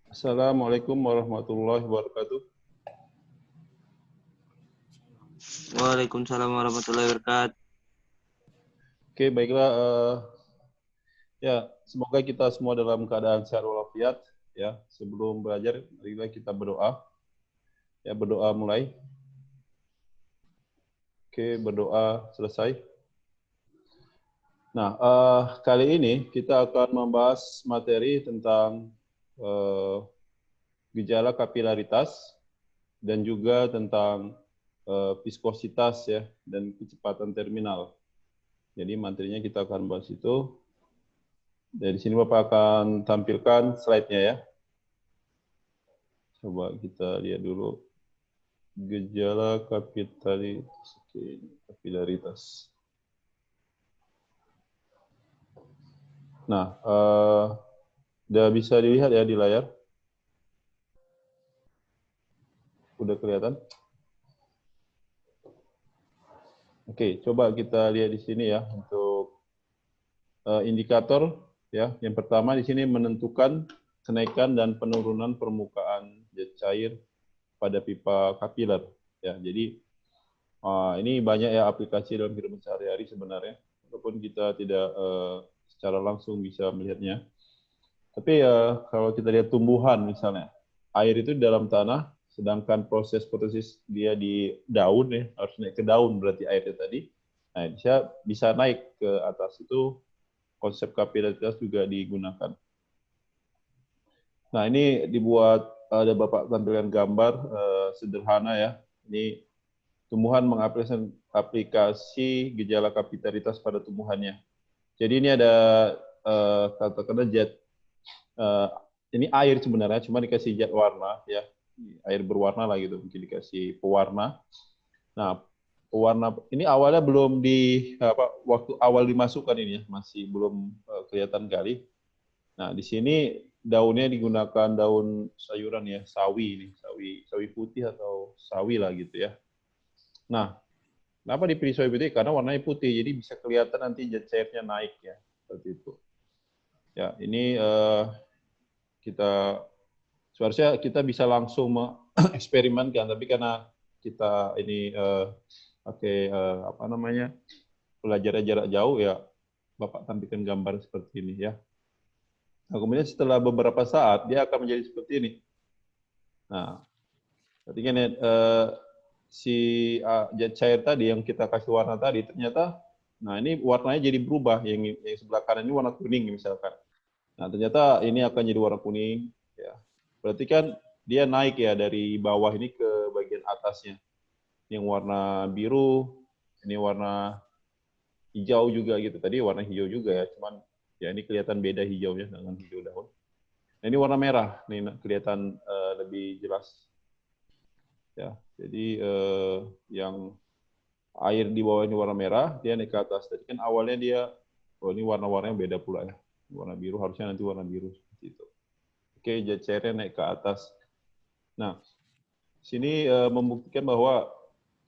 Assalamualaikum warahmatullahi wabarakatuh. Waalaikumsalam warahmatullahi wabarakatuh. Oke, baiklah. Ya, semoga kita semua dalam keadaan sehat walafiat. Ya, sebelum belajar, marilah kita berdoa. Ya, berdoa mulai. Oke, berdoa selesai. Nah, kali ini kita akan membahas materi tentang gejala kapilaritas dan juga tentang viskositas ya dan kecepatan terminal. Jadi materinya kita akan bahas itu. Dari sini Bapak akan tampilkan slide-nya ya. Coba kita lihat dulu gejala kapilaritas. Nah, udah bisa dilihat ya di layar? Udah kelihatan? Oke, coba kita lihat di sini ya untuk indikator ya. Yang pertama di sini menentukan kenaikan dan penurunan permukaan zat cair pada pipa kapiler ya. Jadi ini banyak ya aplikasi dalam kehidupan sehari-hari sebenarnya, walaupun kita tidak secara langsung bisa melihatnya. Tapi kalau kita lihat tumbuhan misalnya, air itu di dalam tanah, sedangkan proses fotosintesis dia di daun ya, harus naik ke daun berarti airnya tadi. Nah, bisa naik ke atas itu konsep kapilaritas juga digunakan. Nah, ini dibuat ada Bapak tampilkan gambar sederhana ya. Ini tumbuhan mengaplikasi gejala kapilaritas pada tumbuhannya. Jadi ini ada katakanlah zat ini air sebenarnya, cuma dikasih zat warna ya, air berwarna lah gitu, mungkin dikasih pewarna. Nah, pewarna ini awalnya belum waktu awal dimasukkan ini ya, masih belum kelihatan kali. Nah, di sini daunnya digunakan daun sayuran ya, sawi sawi putih atau sawi lah gitu ya. Nah, kenapa dipilih sawi putih? Karena warnanya putih, jadi bisa kelihatan nanti zat cairnya naik ya, seperti itu. Ya, ini kita seharusnya kita bisa langsung mengeksperimenkan, tapi karena kita ini pakai apa namanya pelajaran jarak jauh ya, Bapak tampilkan gambar seperti ini ya. Nah, kemudian setelah beberapa saat dia akan menjadi seperti ini. Nah, ketika si zat cair tadi yang kita kasih warna tadi ternyata, nah ini warnanya jadi berubah, yang sebelah kanan ini warna kuning misalkan. Nah, ternyata ini akan jadi warna kuning ya. Berarti kan dia naik ya dari bawah ini ke bagian atasnya. Yang warna biru, ini warna hijau juga gitu. Tadi warna hijau juga ya, cuman ya ini kelihatan beda hijaunya dengan hijau daun. Nah, ini warna merah, nih kelihatan lebih jelas. Ya, jadi yang air di bawah ini warna merah, dia naik ke atas. Tadi kan awalnya dia, oh ini warna-warnanya beda pula ya. Warna biru, harusnya nanti warna biru seperti itu. Oke, zat cairnya naik ke atas. Nah, sini membuktikan bahwa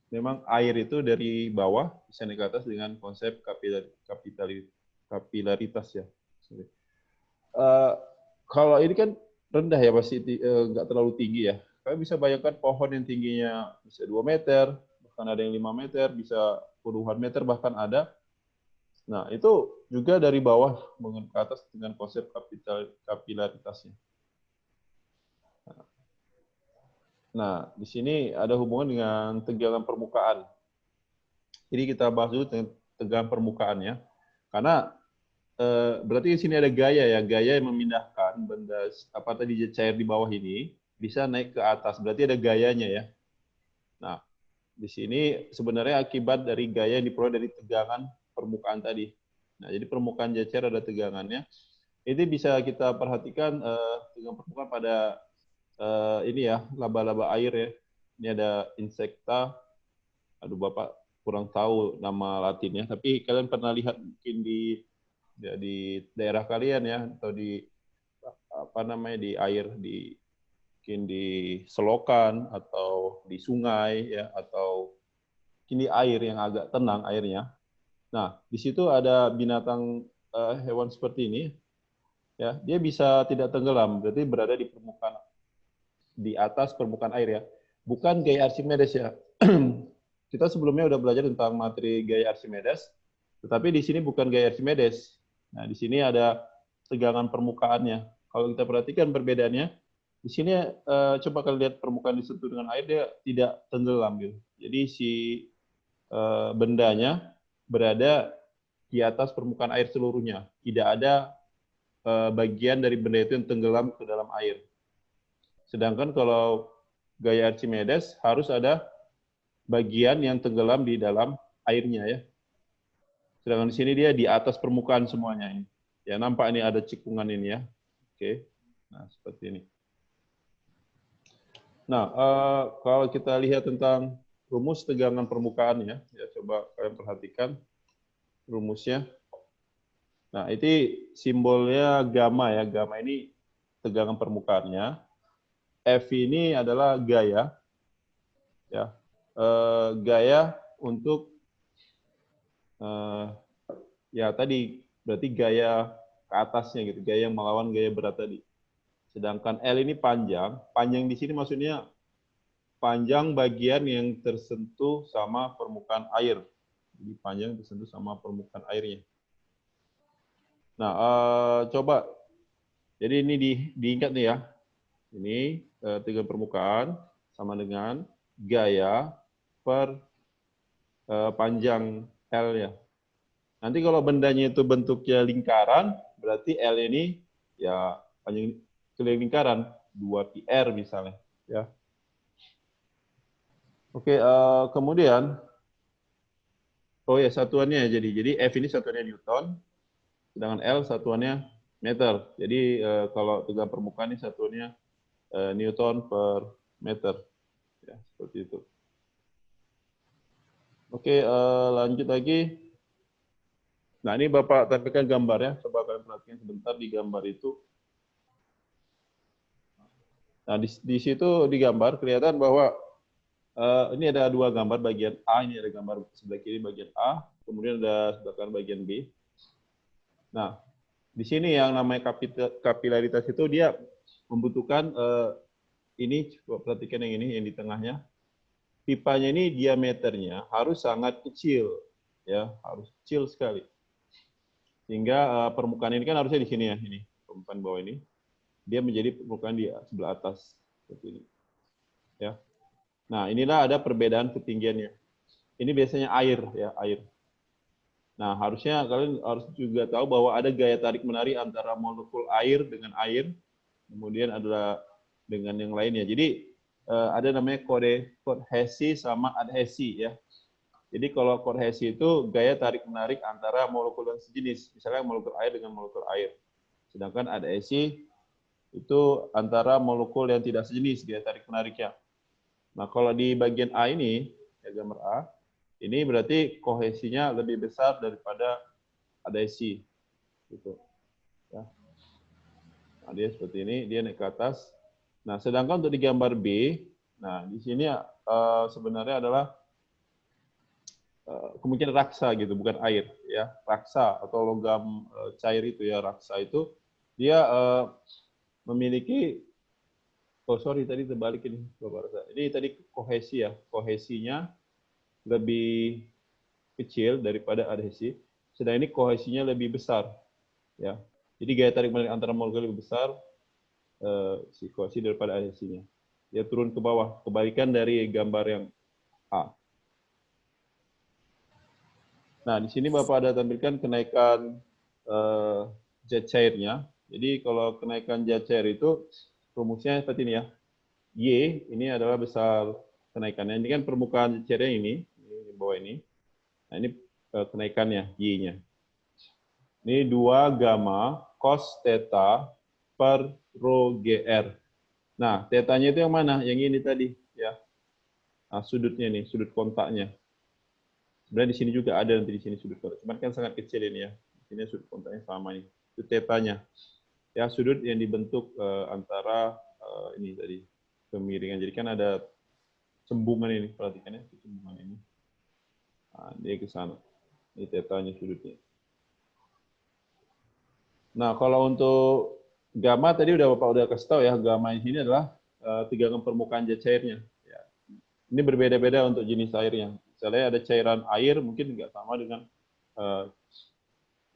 memang air itu dari bawah bisa naik ke atas dengan konsep kapilaritas ya. Uh, Kalau ini kan rendah ya, pasti nggak terlalu tinggi ya. Kalian bisa bayangkan pohon yang tingginya bisa 2 meter, bahkan ada yang 5 meter, bisa puluhan meter bahkan ada. Nah, itu juga dari bawah mengenai ke atas dengan konsep kapilaritasnya. Nah, di sini ada hubungan dengan tegangan permukaan. Jadi kita bahas dulu tegangan permukaannya. Karena berarti di sini ada gaya ya, gaya yang memindahkan benda apa tadi cair di bawah ini bisa naik ke atas. Berarti ada gayanya ya. Nah, di sini sebenarnya akibat dari gaya yang diperoleh dari tegangan permukaan tadi. Nah, jadi permukaan cair ada tegangannya. Ini bisa kita perhatikan tegangan permukaan pada ini ya, laba-laba air ya. Ini ada insekta. Aduh, Bapak kurang tahu nama latinnya, tapi kalian pernah lihat mungkin di daerah kalian ya, atau di apa namanya di air, di mungkin di selokan atau di sungai ya, atau mungkin di air yang agak tenang airnya. Nah, di situ ada binatang hewan seperti ini. Ya, dia bisa tidak tenggelam, berarti berada di permukaan, di atas permukaan air ya. Bukan gaya Archimedes ya. Kita sebelumnya udah belajar tentang materi gaya Archimedes, tetapi di sini bukan gaya Archimedes. Nah, di sini ada tegangan permukaannya. Kalau kita perhatikan perbedaannya, di sini coba kalian lihat permukaan disentuh dengan air, dia tidak tenggelam gitu. Jadi si bendanya berada di atas permukaan air seluruhnya. Tidak ada bagian dari benda itu yang tenggelam ke dalam air. Sedangkan kalau gaya Archimedes harus ada bagian yang tenggelam di dalam airnya ya. Sedangkan di sini dia di atas permukaan semuanya ini. Ya nampak ini ada cikungan ini ya. Oke. Nah seperti ini. Nah kalau kita lihat tentang rumus tegangan permukaan ya coba kalian perhatikan rumusnya. Nah, itu simbolnya gamma ya. Gamma ini tegangan permukaannya. F ini adalah gaya ya. Gaya untuk ya tadi berarti gaya ke atasnya gitu, gaya yang melawan gaya berat tadi. Sedangkan L ini panjang. Panjang di sini maksudnya panjang bagian yang tersentuh sama permukaan air. Jadi panjang tersentuh sama permukaan airnya. Nah, coba. Jadi ini diingat nih ya. Ini tegangan permukaan sama dengan gaya per panjang L ya. Nanti kalau bendanya itu bentuknya lingkaran, berarti L ini ya panjang keliling lingkaran 2πr misalnya ya. Oke, kemudian oh ya satuannya jadi F ini satuannya Newton, sedangkan L satuannya meter. Jadi kalau tegangan permukaan ini satuannya Newton per meter. Ya, seperti itu. Oke, lanjut lagi. Nah, ini Bapak tampilkan gambarnya. Coba kalian perhatikan sebentar di gambar itu. Nah, di situ di gambar kelihatan bahwa ini ada dua gambar bagian A, ini ada gambar sebelah kiri bagian A, kemudian ada sebelah kanan bagian B. Nah, di sini yang namanya kapilaritas itu dia membutuhkan ini, coba perhatikan yang ini, yang di tengahnya. Pipanya ini diameternya harus sangat kecil, ya, harus kecil sekali. Sehingga permukaan ini kan harusnya di sini ya, ini permukaan bawah ini, dia menjadi permukaan di sebelah atas seperti ini. Ya. Nah, inilah ada perbedaan ketinggiannya. Ini biasanya air ya, air. Nah, harusnya kalian harus juga tahu bahwa ada gaya tarik menarik antara molekul air dengan air, kemudian ada dengan yang lainnya. Jadi ada namanya kohesi sama adhesi ya. Jadi kalau kohesi itu gaya tarik menarik antara molekul yang sejenis, misalnya molekul air dengan molekul air. Sedangkan adhesi itu antara molekul yang tidak sejenis gaya tarik menariknya. Nah kalau di bagian A ini, ya gambar A, ini berarti kohesinya lebih besar daripada adhesi. Gitu. Ya. Nah, dia seperti ini, dia naik ke atas. Nah sedangkan untuk di gambar B, nah di sini sebenarnya adalah kemungkinan raksa gitu, bukan air ya. Raksa atau logam cair itu ya, raksa itu dia memiliki tadi terbalik ini Bapak Rasa. Ini tadi kohesi ya, kohesinya lebih kecil daripada adhesi, sedang ini kohesinya lebih besar ya. Jadi gaya tarik menarik antara molekul lebih besar si kohesi daripada adhesinya. Dia turun ke bawah, kebalikan dari gambar yang A. Nah, di sini Bapak ada tampilkan kenaikan zat cairnya. Jadi kalau kenaikan zat cair itu rumusnya seperti ini ya. Y ini adalah besar kenaikannya. Ini kan permukaan cairnya ini di bawah ini. Nah, ini kenaikannya, Y-nya. Ini 2 gamma cos theta per rho GR. Nah, theta-nya itu yang mana? Yang ini tadi ya. Nah, sudutnya nih, sudut kontaknya. Sebenarnya di sini juga ada nanti di sini sudut kontak. Cuman kan sangat kecil ini ya. Di sini sudut kontaknya sama ini. Itu theta-nya. Ya, sudut yang dibentuk antara ini tadi kemiringan. Jadi kan ada cembungan ini, perhatikan ya, cembungan ini. Nah, dia ke sana. Ini theta-nya sudutnya. Nah, kalau untuk gamma tadi Bapak udah kasih tahu ya, gamma di sini adalah tegangan permukaan zat cairnya. Ya. Ini berbeda-beda untuk jenis airnya. Misalnya ada cairan air mungkin nggak sama dengan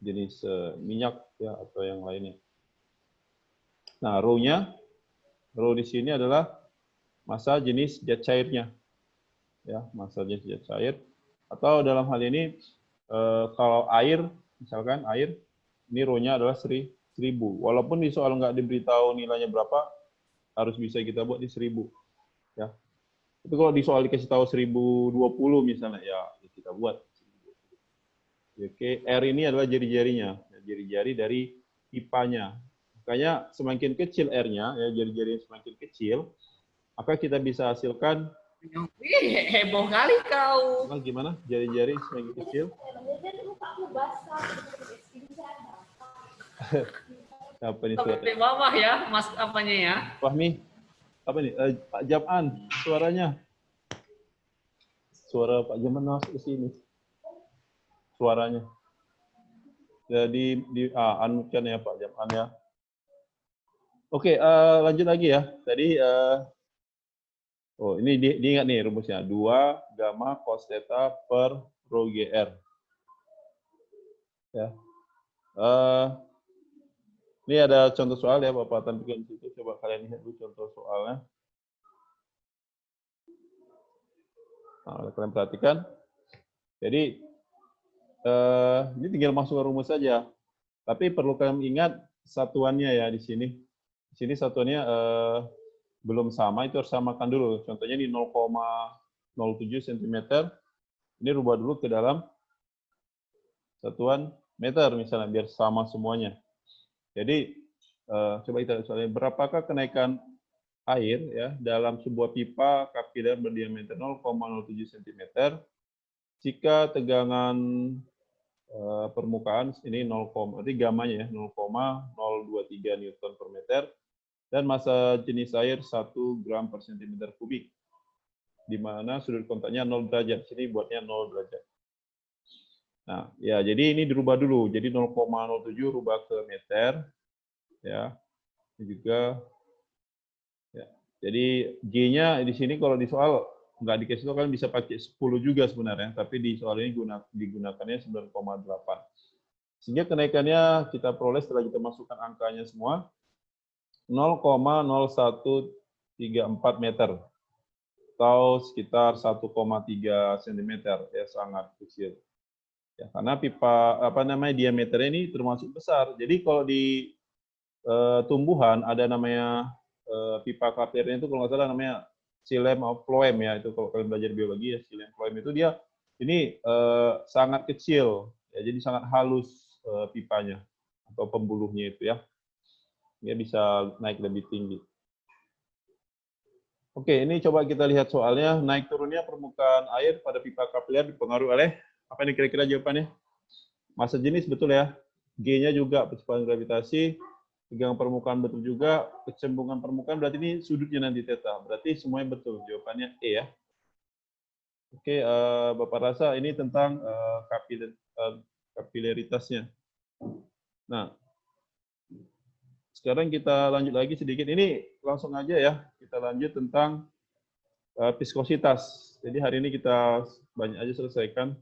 jenis minyak ya atau yang lainnya. Nah, rho di sini adalah massa jenis zat cairnya. Ya, massa jenis zat cair. Atau dalam hal ini kalau air, misalkan air, ini rho-nya adalah 1000. Walaupun di soal nggak diberitahu nilainya berapa, harus bisa kita buat di 1000. Ya. Itu kalau di soal dikasih tahu 1020 misalnya, ya kita buat. Oke, R ini adalah jari-jarinya, jari-jari dari pipanya. Makanya semakin kecil R-nya, ya jari-jari semakin kecil, maka kita bisa hasilkan. Ih, heboh kali kau. Nah, gimana? Jari-jari semakin kecil. Apa nih suara? Sampai bawah ya, Mas apanya ya? Fahmi, apa nih? Pak Jaman, suaranya. Suara Pak Jaman masuk ke sini. Suaranya. Jadi unmute-kan ya Pak Jaman ya. Oke, lanjut lagi ya. Tadi ini diingat nih rumusnya. 2 gamma cos theta per rho GR. Ya. Ini ada contoh soal ya Bapak tampilkan di situ. Coba kalian lihat dulu contoh soalnya. Nah, kalian perhatikan. Jadi ini tinggal masuk ke rumus saja. Tapi perlu kalian ingat satuannya ya di sini. Di sini satuannya belum sama, itu harus samakan dulu. Contohnya di 0,07 cm. Ini rubah dulu ke dalam satuan meter misalnya biar sama semuanya. Jadi coba kita soalnya berapakah kenaikan air ya dalam sebuah pipa kapiler berdiameter 0,07 cm jika tegangan permukaan ini 0, berarti gamanya ya 0,023 Newton per meter dan massa jenis air 1 gram per cm kubik di mana sudut kontaknya 0 derajat. Sini buatnya 0 derajat. Nah, ya jadi ini dirubah dulu. Jadi 0,07 rubah ke meter ya. Ini juga ya. Jadi G-nya di sini kalau di soal nggak dikasih tahu kan bisa pakai 10 juga sebenarnya, tapi di soal ini digunakannya 9,8. Sehingga kenaikannya kita peroleh setelah kita masukkan angkanya semua 0,0134 meter atau sekitar 1,3 cm ya, sangat kecil. Ya, karena pipa diameternya ini termasuk besar. Jadi kalau di tumbuhan ada namanya pipa kapirnya itu kalau nggak salah namanya xylem atau phloem ya, itu kalau kalian belajar biologi ya, xylem phloem itu dia ini sangat kecil ya, jadi sangat halus pipanya atau pembuluhnya itu ya, dia bisa naik lebih tinggi. Oke, ini coba kita lihat soalnya. Naik turunnya permukaan air pada pipa kapiler dipengaruhi oleh apa ini kira-kira jawabannya? Massa jenis betul ya. G-nya juga percepatan gravitasi. Tegangan permukaan betul juga. Kecembungan permukaan berarti ini sudutnya nanti theta. Berarti semuanya betul. Jawabannya E ya. Oke, Bapak rasa ini tentang kapilaritasnya. Nah, sekarang kita lanjut lagi sedikit. Ini langsung aja ya. Kita lanjut tentang viskositas. Jadi hari ini kita banyak aja selesaikan.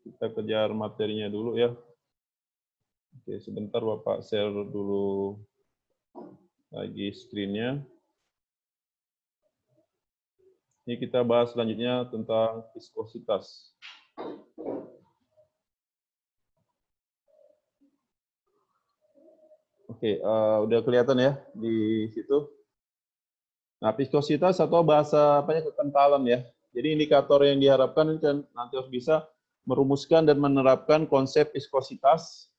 Kita kejar materinya dulu ya. Oke, sebentar Bapak share dulu lagi screen-nya. Ini kita bahas selanjutnya tentang viskositas. Oke, udah kelihatan ya di situ. Nah, viskositas atau bahasa kekentalan ya. Jadi indikator yang diharapkan kan nanti harus bisa merumuskan dan menerapkan konsep viskositas,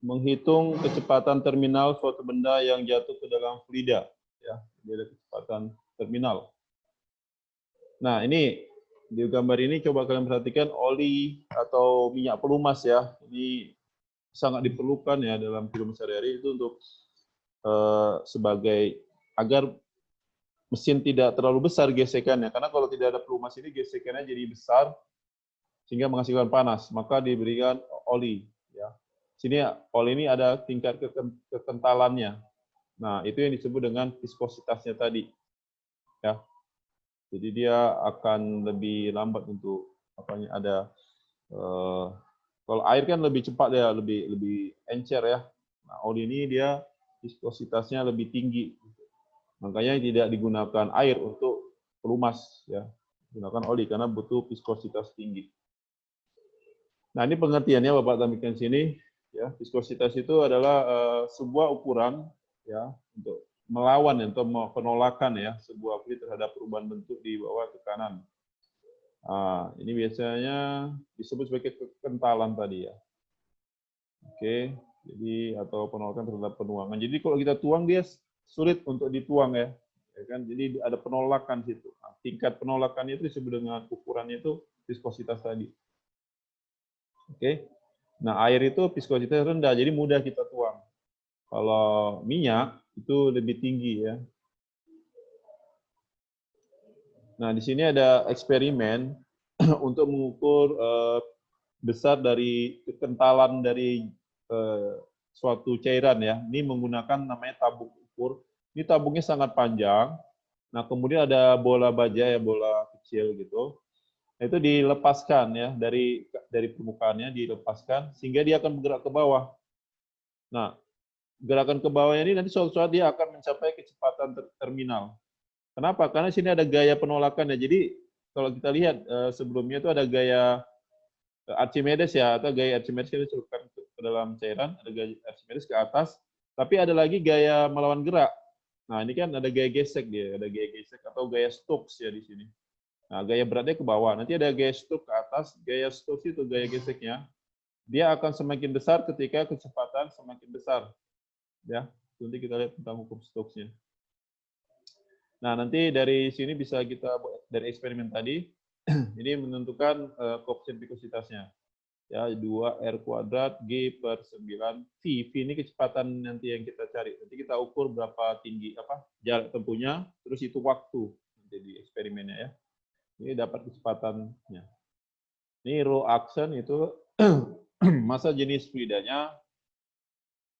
menghitung kecepatan terminal suatu benda yang jatuh ke dalam fluida, ya, ada kecepatan terminal. Nah, ini di gambar ini coba kalian perhatikan oli atau minyak pelumas ya. Ini sangat diperlukan ya dalam kehidupan sehari-hari itu untuk sebagai agar mesin tidak terlalu besar gesekannya. Karena kalau tidak ada pelumas ini gesekannya jadi besar sehingga menghasilkan panas, maka diberikan oli ya. Sini oli ini ada tingkat kekentalannya. Nah, itu yang disebut dengan viskositasnya tadi. Ya. Jadi dia akan lebih lambat untuk ada kalau air kan lebih cepat ya, lebih encer ya. Nah, oli ini dia viskositasnya lebih tinggi. Makanya tidak digunakan air untuk pelumas ya. Gunakan oli karena butuh viskositas tinggi. Nah, ini pengertiannya Bapak tampilkan sini ya. Viskositas itu adalah sebuah ukuran ya untuk melawan atau penolakan ya sebuah fluid terhadap perubahan bentuk di bawah tekanan. Nah, ini biasanya disebut sebagai kekentalan tadi ya. Oke, jadi atau penolakan terhadap penuangan. Jadi kalau kita tuang dia sulit untuk dituang ya, kan? Jadi ada penolakan situ. Nah, tingkat penolakan itu disebut dengan ukuran itu viskositas tadi. Oke. Nah, air itu viskositas rendah, jadi mudah kita tuang. Kalau minyak itu lebih tinggi ya. Nah, di sini ada eksperimen untuk mengukur besar dari kekentalan dari suatu cairan ya. Ini menggunakan namanya tabung ukur. Ini tabungnya sangat panjang. Nah, kemudian ada bola baja ya, bola kecil gitu. Nah, itu dilepaskan ya dari permukaannya dilepaskan sehingga dia akan bergerak ke bawah. Nah, gerakan ke bawahnya ini nanti suatu saat dia akan mencapai kecepatan terminal. Kenapa? Karena sini ada gaya penolakan ya. Jadi kalau kita lihat sebelumnya itu ada gaya Archimedes ya, atau gaya Archimedes kita celupkan ke dalam cairan, ada gaya Archimedes ke atas, tapi ada lagi gaya melawan gerak. Nah, ini kan ada gaya gesek dia, ada gaya gesek atau gaya Stokes ya di sini. Nah, gaya beratnya ke bawah. Nanti ada gaya Stokes ke atas, gaya Stokes itu gaya geseknya. Dia akan semakin besar ketika kecepatan semakin besar. Ya, nanti kita lihat tentang hukum Stokesnya. Nah, nanti dari sini bisa kita dari eksperimen tadi, ini menentukan koefisien viskositasnya. Ya, 2R kuadrat G per 9 V. V ini kecepatan nanti yang kita cari. Nanti kita ukur berapa tinggi jarak tempuhnya, terus itu waktu nanti di eksperimennya ya. Ini dapat kecepatannya. Ini rho action itu massa jenis fluidanya.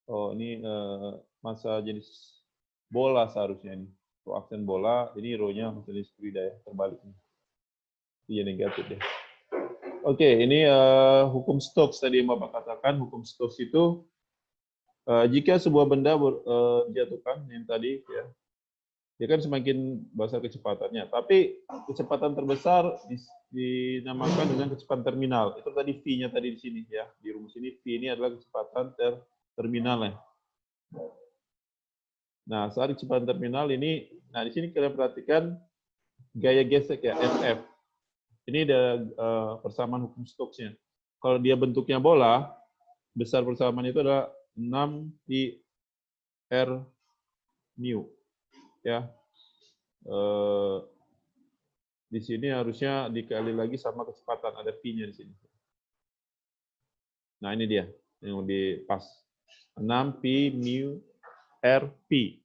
Oh, ini massa jenis bola seharusnya ini. Rho action bola, ini rho-nya massa jenis fluida ya, terbalik. Iya negatif deh. Oke, ini hukum Stokes tadi yang Bapak katakan. Hukum Stokes itu jika sebuah benda dijatuhkan yang tadi ya, dia kan semakin besar kecepatannya. Tapi kecepatan terbesar dinamakan dengan kecepatan terminal. Itu tadi V-nya tadi di sini ya. Di rumus ini V ini adalah kecepatan terminal ya. Nah, saat kecepatan terminal ini, nah di sini kalian perhatikan gaya gesek ya, SF. Ini ada persamaan hukum Stokesnya. Kalau dia bentuknya bola, besar persamaan itu adalah 6 pi R mu. Ya. Di sini harusnya dikali lagi sama kecepatan, ada P-nya di sini. Nah, ini dia yang di pas. 6 pi mu R P.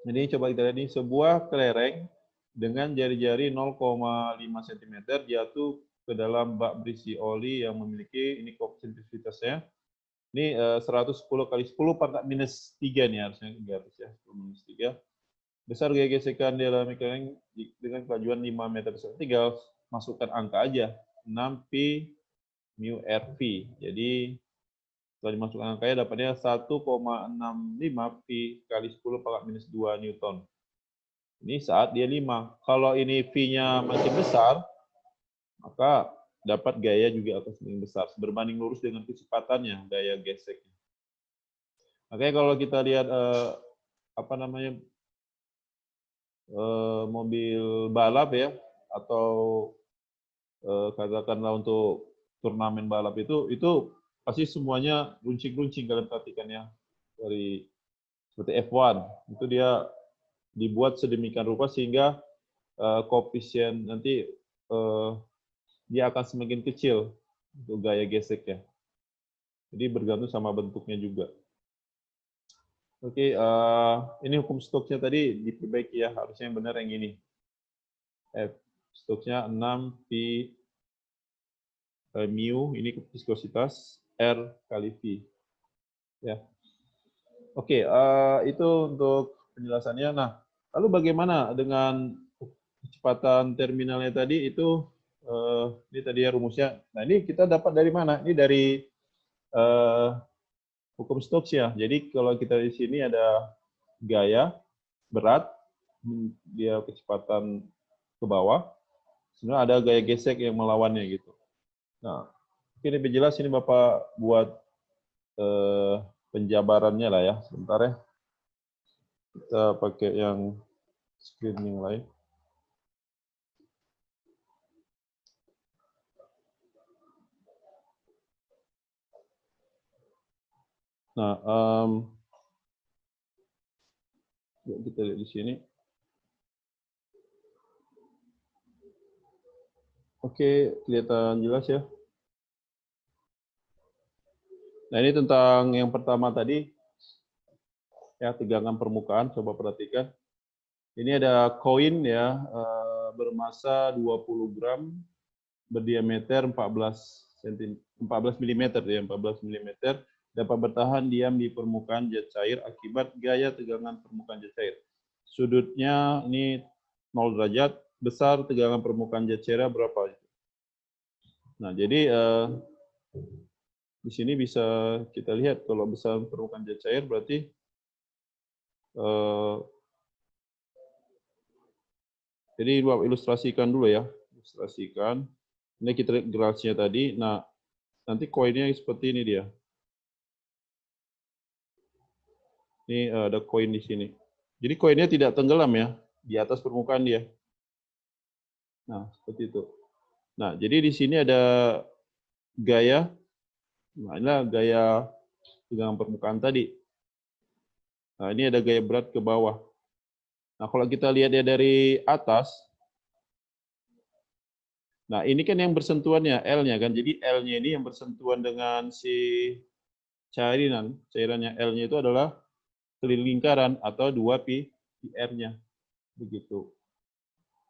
Jadi coba kita lihat ini sebuah kelereng dengan jari-jari 0,5 cm jatuh ke dalam bak berisi oli yang memiliki ini koefisien viskositasnya. Ini 110 kali 10 pangkat minus 3 nih harusnya 300 ya, 10 minus 3. Besar gaya gesekan di dalam kelereng dengan kelajuan 5 meter per second. Tinggal masukkan angka aja, 6 pi mu RV. Jadi setelah dimasukkan angkanya dapatnya 1,65 pi kali 10 pangkat minus 2 Newton. Ini saat dia 5. Kalau ini V-nya makin besar, maka dapat gaya juga akan semakin besar. Berbanding lurus dengan kecepatannya, gaya geseknya. Makanya kalau kita lihat mobil balap ya, atau katakanlah untuk turnamen balap itu pasti semuanya runcing-runcing kalian perhatikan ya. Dari seperti F1, itu dia dibuat sedemikian rupa sehingga koefisien nanti dia akan semakin kecil untuk gaya geseknya. Jadi bergantung sama bentuknya juga. Oke, ini hukum Stokesnya tadi diperbaiki ya, harusnya yang benar yang ini. Stokesnya 6 pi mu, ini viskositas, R kali V. Ya. Oke, itu untuk penjelasannya. Nah, lalu bagaimana dengan kecepatan terminalnya tadi itu, ini tadi ya rumusnya. Nah, ini kita dapat dari mana? Ini dari hukum Stokes ya. Jadi kalau kita di sini ada gaya, berat, dia kecepatan ke bawah, sebenarnya ada gaya gesek yang melawannya gitu. Nah, mungkin lebih jelas ini Bapak buat penjabarannya lah ya. Sebentar ya. Kita pakai yang screen yang lain. Nah, kita lihat di sini. Oke, kelihatan jelas ya. Nah, ini tentang yang pertama tadi, ya tegangan permukaan, coba perhatikan. Ini ada koin ya, bermassa 20 gram, berdiameter 14 mm ya, 14 mm, dapat bertahan diam di permukaan jet cair akibat gaya tegangan permukaan jet cair. Sudutnya ini 0 derajat, besar tegangan permukaan jet cairnya berapa? Nah, jadi di sini bisa kita lihat kalau besar permukaan jet cair berarti jadi ilustrasikan dulu ya, ilustrasikan. Ini kita lihat grafisnya tadi. Nah, nanti koinnya seperti ini dia. Ini ada koin di sini. Jadi koinnya tidak tenggelam ya, di atas permukaan dia. Nah, seperti itu. Nah, jadi di sini ada gaya. Nah, inilah gaya tegangan permukaan tadi. Nah, ini ada gaya berat ke bawah. Nah, kalau kita lihat ya dari atas, nah ini kan yang bersentuhannya, L-nya kan. Jadi L-nya ini yang bersentuhan dengan si cairannya L-nya itu adalah keliling lingkaran atau 2pi R-nya. Begitu.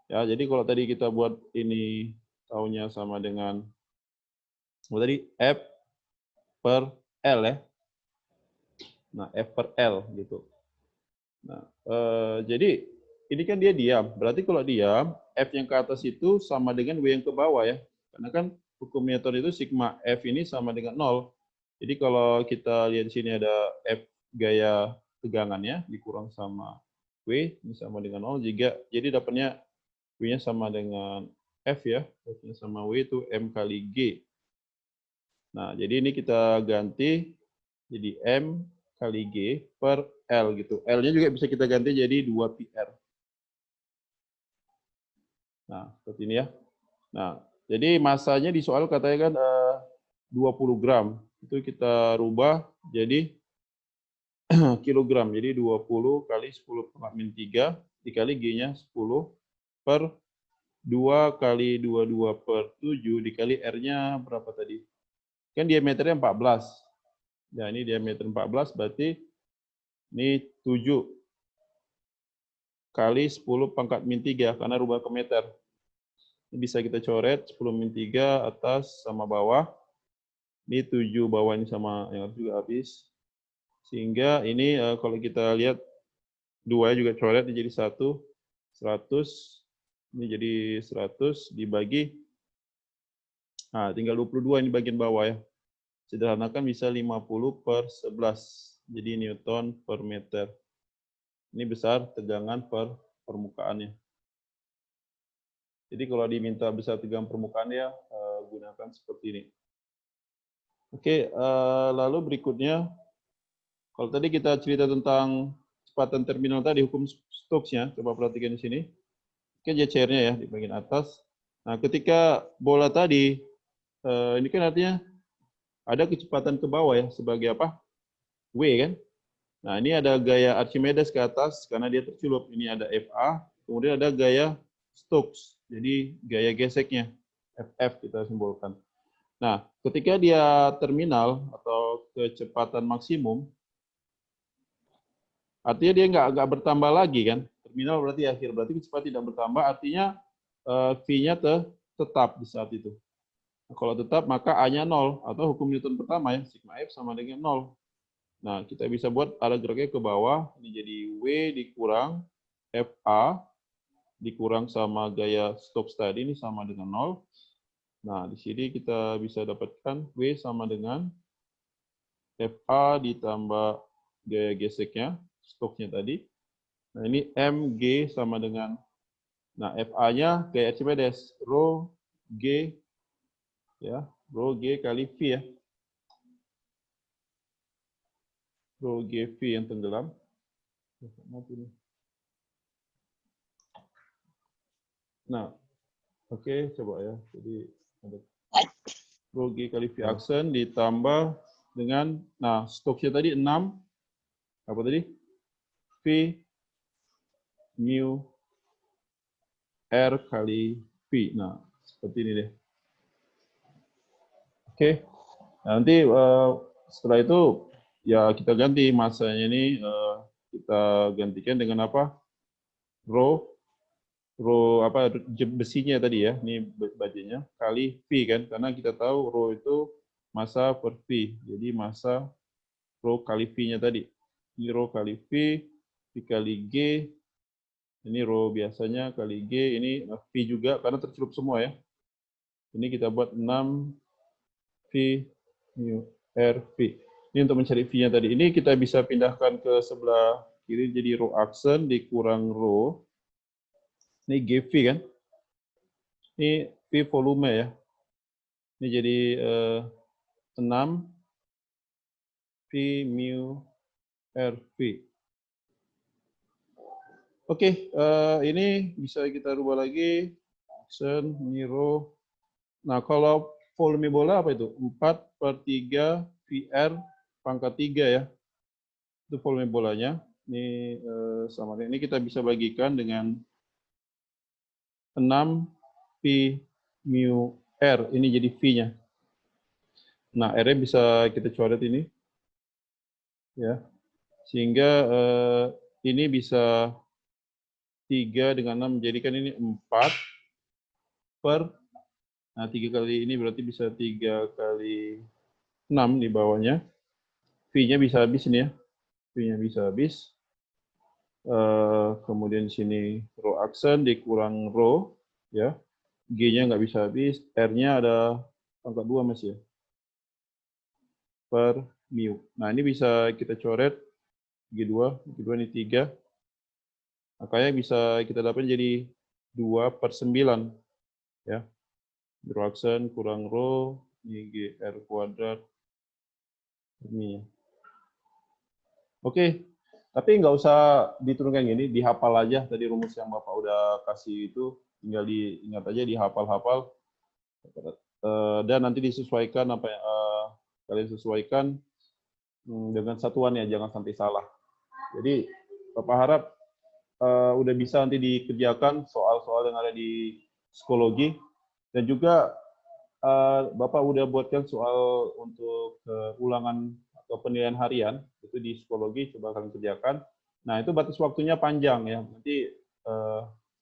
Ya, jadi kalau tadi kita buat ini taunya sama dengan tadi F per L ya. Nah, F per L gitu. Nah, jadi ini kan dia diam. Berarti kalau diam, F yang ke atas itu sama dengan W yang ke bawah ya. Karena kan hukum Newton itu sigma F ini sama dengan 0. Jadi kalau kita lihat di sini ada F gaya tegangannya dikurang sama W, ini sama dengan 0. Jadi dapatnya W-nya sama dengan F ya. F-nya sama W itu M kali G. Nah, jadi ini kita ganti jadi M kali G per L gitu. L-nya juga bisa kita ganti jadi 2πr. Nah, seperti ini ya. Nah, jadi masanya di soal katanya kan 20 gram. Itu kita rubah jadi kilogram. Jadi 20 kali 10 pangkat min 3 dikali G-nya 10 per 2 kali 22 per 7 dikali R-nya berapa tadi? Kan diameternya 14. Ya, ini diameter 14 berarti ini 7 kali 10 pangkat min 3 karena rubah ke meter. Ini bisa kita coret 10 min 3 atas sama bawah. Ini 7 bawah ini sama yang atas juga habis. Sehingga ini kalau kita lihat 2 juga coret jadi 1, 100. Ini jadi 100 dibagi. Nah, tinggal 22 ini bagian bawah ya. Sederhanakan bisa 50 per 11. Jadi Newton per meter. Ini besar tegangan per permukaannya. Jadi kalau diminta besar tegangan permukaan ya gunakan seperti ini. Oke, lalu berikutnya, kalau tadi kita cerita tentang kecepatan terminal tadi, hukum Stokes-nya, coba perhatikan di sini. Oke, jet cairnya ya di bagian atas. Nah, ketika bola tadi, ini kan artinya ada kecepatan ke bawah ya, sebagai apa? W kan? Nah, ini ada gaya Archimedes ke atas, karena dia tercelup. Ini ada FA, kemudian ada gaya Stokes, jadi gaya geseknya, FF kita simbolkan. Nah, ketika dia terminal atau kecepatan maksimum, artinya dia nggak bertambah lagi kan? Terminal berarti akhir, berarti kecepatan tidak bertambah, artinya V-nya tetap di saat itu. Kalau tetap, maka A-nya 0. Atau hukum Newton pertama ya, sigma F sama dengan 0. Nah, kita bisa buat arah geraknya ke bawah. Ini jadi W dikurang FA dikurang sama gaya Stokes tadi, ini sama dengan 0. Nah, di sini kita bisa dapatkan W sama dengan FA ditambah gaya geseknya, Stokesnya tadi. Nah, ini MG sama dengan, nah FA-nya gaya Archimedes, rho G, ya, rho G kali V ya. Rho G V yang tenggelam. Nah, oke, coba ya. Jadi ada rho G kali V aksen ditambah dengan, nah Stokesnya tadi 6, apa tadi? V mu R kali V. Nah, seperti ini deh. Oke, nah, nanti setelah itu ya kita ganti masanya ini, kita gantikan dengan apa? Rho apa besinya tadi ya, ini bajanya kali V kan, karena kita tahu rho itu massa per V, jadi massa rho kali V-nya tadi. Ini rho kali V, V kali G, ini rho biasanya kali G, ini V juga karena tercelup semua ya. Ini kita buat 6 V mu R V. Ini untuk mencari V-nya tadi. Ini kita bisa pindahkan ke sebelah kiri jadi rho aksen dikurang rho. Ini GV kan. Ini V volume ya. Ini jadi 6 V mu R V. Oke, ini bisa kita rubah lagi. Aksen, ini rho. Nah, kalau volume bola apa itu? 4/3 VR pangkat 3 ya. Itu volume bolanya. Ini sama ini kita bisa bagikan dengan 6 P mu R. Ini jadi V-nya. Nah, R-nya bisa kita coret ini. Ya. Sehingga ini bisa 3 dengan 6 menjadikan ini 4 per, nah 3 kali ini berarti bisa 3 kali 6 di bawahnya. V-nya bisa habis ini ya. V-nya bisa habis. Kemudian di sini rho aksen dikurang rho, ya. G-nya nggak bisa habis. R-nya ada pangkat 2 Mas ya. Per mu. Nah ini bisa kita coret G2 ini 3. Makanya bisa kita dapat jadi 2/9. Ya. Rho aksen kurang rho, ini GR kuadrat. Ini. Oke, tapi nggak usah diturunkan gini, dihafal aja tadi rumus yang Bapak udah kasih itu, tinggal diingat aja, dihafal-hafal, dan nanti disesuaikan apa yang kalian sesuaikan dengan satuan ya, jangan sampai salah. Jadi Bapak harap udah bisa nanti dikerjakan soal-soal yang ada di psikologi, dan juga Bapak udah buatkan soal untuk ulangan atau penilaian harian, itu di psikologi, coba kalian kerjakan. Nah, itu batas waktunya panjang ya, nanti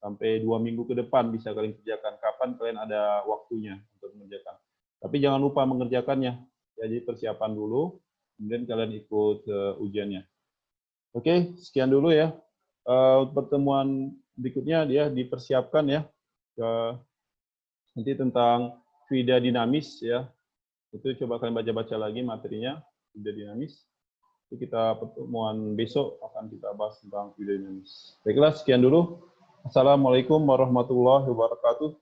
sampai 2 minggu ke depan bisa kalian kerjakan, kapan kalian ada waktunya untuk mengerjakan. Tapi jangan lupa mengerjakannya, jadi persiapan dulu, kemudian kalian ikut ujiannya. Oke, sekian dulu ya. Pertemuan berikutnya dia dipersiapkan ya, nanti tentang fluida dinamis ya, itu coba kalian baca-baca lagi materinya, fluida dinamis. Jadi kita pertemuan besok akan kita bahas tentang fluida dinamis. Baiklah, sekian dulu. Assalamualaikum warahmatullahi wabarakatuh.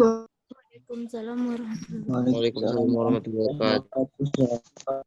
Waalaikumsalam warahmatullahi wabarakatuh. Waalaikumsalam warahmatullahi wabarakatuh.